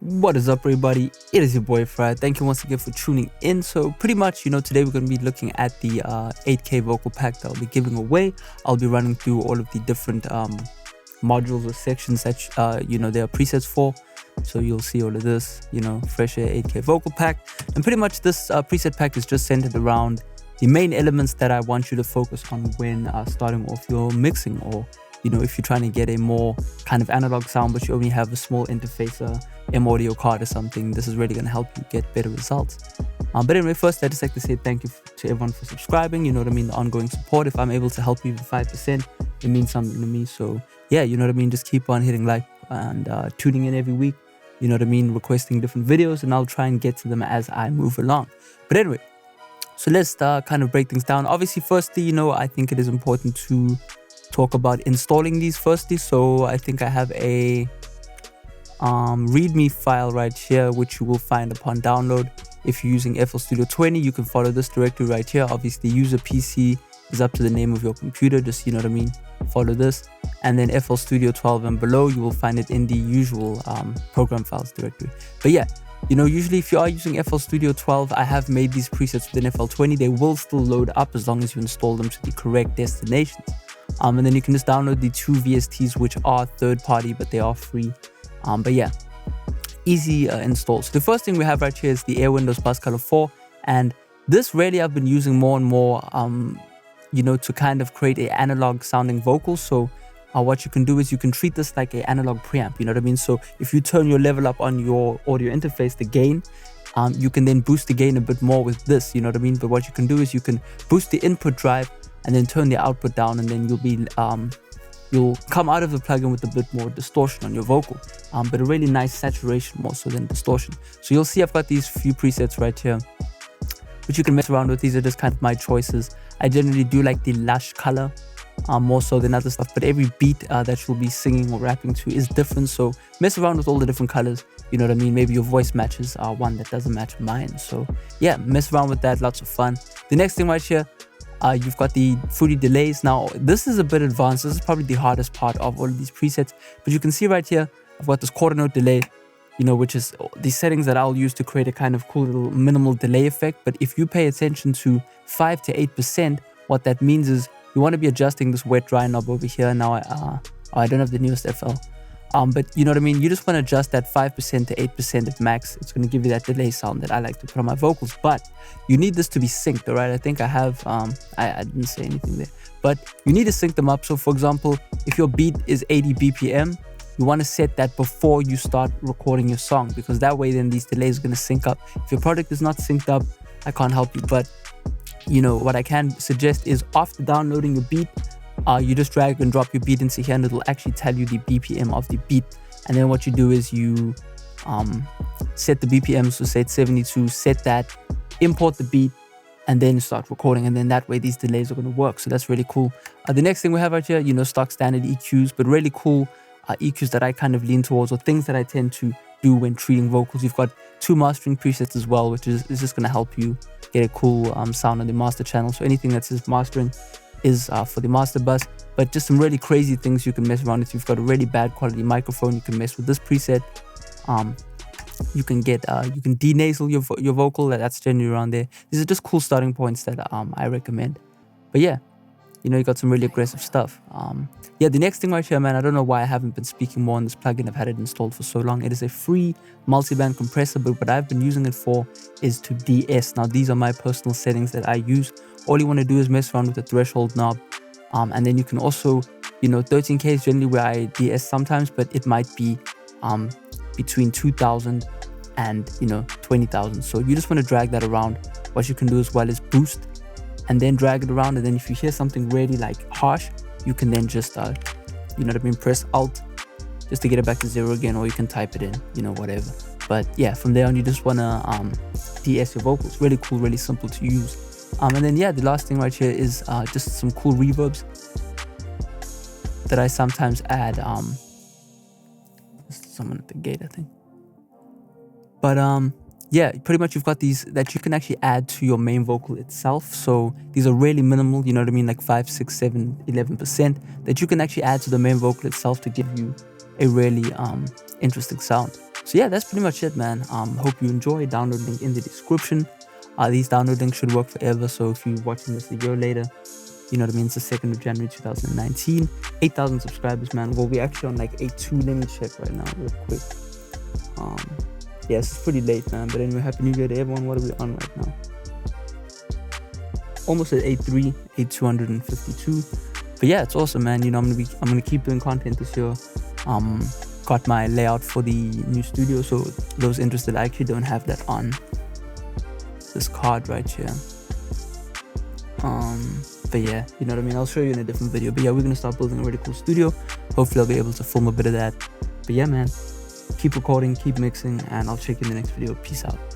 What is up, everybody? It is your boy Farai. Thank you once again for tuning in. So pretty much, today we're going to be looking at the 8K vocal pack that I'll be giving away. I'll be running through all of the different modules or sections that there are presets for. So you'll see all of this, fresh air 8K vocal pack. And pretty much this preset pack is just centered around the main elements that I want you to focus on when starting off your mixing, or if you're trying to get a more kind of analog sound but you only have a small interface, M audio card or something, this is really going to help you get better results. But anyway, first I just like to say thank you to everyone for subscribing, the ongoing support. If I'm able to help you with 5%, it means something to me. So yeah, just keep on hitting like and tuning in every week, requesting different videos, and I'll try and get to them as I move along. But anyway, so let's kind of break things down. Obviously, firstly, I think it is important to talk about installing these firstly. So I think I have a readme file right here, which you will find upon download. If you're using FL Studio 20, you can follow this directory right here. Obviously, user PC is up to the name of your computer, just follow this. And then FL Studio 12 and below, you will find it in the usual program files directory. But yeah, usually if you are using FL Studio 12, I have made these presets within FL 20. They will still load up as long as you install them to the correct destinations. And then you can just download the two VSTs, which are third party, but they are free. But yeah, easy install. So the first thing we have right here is the Air Windows Bus Color 4. And this really I've been using more and more, to kind of create a analog sounding vocal. So what you can do is you can treat this like a analog preamp, So if you turn your level up on your audio interface, the gain, you can then boost the gain a bit more with this, But what you can do is you can boost the input drive and then turn the output down, and then you'll come out of the plugin with a bit more distortion on your vocal, but a really nice saturation more so than distortion. So you'll see I've got these few presets right here, which you can mess around with. These are just kind of my choices. I generally do like the lush color more so than other stuff, but every beat that you'll be singing or rapping to is different. So mess around with all the different colors, Maybe your voice matches one that doesn't match mine. So yeah, mess around with that, lots of fun. The next thing right here, you've got the Fruity delays. Now, this is a bit advanced. This is probably the hardest part of all of these presets. But you can see right here, I've got this quarter note delay, which is the settings that I'll use to create a kind of cool little minimal delay effect. But if you pay attention to 5 to 8%, what that means is you want to be adjusting this wet dry knob over here. Now, I don't have the newest FL. But you just want to adjust that 5% to 8% at max. It's going to give you that delay sound that I like to put on my vocals. But you need this to be synced, all right? I think I have, I didn't say anything there. But you need to sync them up. So for example, if your beat is 80 BPM, you want to set that before you start recording your song, because that way then these delays are going to sync up. If your product is not synced up, I can't help you. But, what I can suggest is after downloading your beat, you just drag and drop your beat into here, and it'll actually tell you the BPM of the beat. And then what you do is you set the BPM, so say it's 72, set that, import the beat, and then start recording. And then that way these delays are going to work. So that's really cool. The next thing we have right here, stock standard EQs, but really cool EQs that I kind of lean towards, or things that I tend to do when treating vocals. You've got two mastering presets as well, which is just going to help you get a cool sound on the master channel. So anything that says mastering is for the master bus, but just some really crazy things you can mess around with. If you've got a really bad quality microphone, you can mess with this preset. You can denasal your vocal. That's generally around there. These are just cool starting points that I recommend. But yeah, you got some really aggressive stuff. Yeah, the next thing right here, man, I don't know why I haven't been speaking more on this plugin. I've had it installed for so long. It is a free multi-band compressor, but what I've been using it for is to DS. Now, these are my personal settings that I use. All you want to do is mess around with the threshold knob. And then you can also, 13K is generally where I DS sometimes, but it might be between 2,000 and, 20,000. So you just want to drag that around. What you can do as well is boost and then drag it around. And then if you hear something really like harsh, you can then just, press Alt just to get it back to 0 again, or you can type it in, whatever. But yeah, from there on, you just want to DS your vocals. Really cool, really simple to use. And then yeah, the last thing right here is just some cool reverbs that I sometimes add. Someone at the gate, I think. But yeah, pretty much you've got these that you can actually add to your main vocal itself. So these are really minimal, like 5, 6, 7, 11% that you can actually add to the main vocal itself to give you a really interesting sound. So yeah, that's pretty much it, man. Hope you enjoy. Download link in the description. These download links should work forever. So if you're watching this a year later, you know what I mean, it's the 2nd of January 2019. 8,000 subscribers, man. Well, we're actually on like 8.2. Let me check right now real quick. Yes, it's pretty late, man. But anyway, happy new year to everyone. What are we on right now? Almost at 8.3, 8,252. But yeah, it's awesome, man. You know, I'm gonna keep doing content this year. Got my layout for the new studio, so those interested, I actually don't have that on this card right here. But yeah, you know what I mean, I'll show you in a different video. But yeah, we're gonna start building a really cool studio. Hopefully I'll be able to film a bit of that. But yeah, man, keep recording, keep mixing, and I'll check you in the next video. Peace out.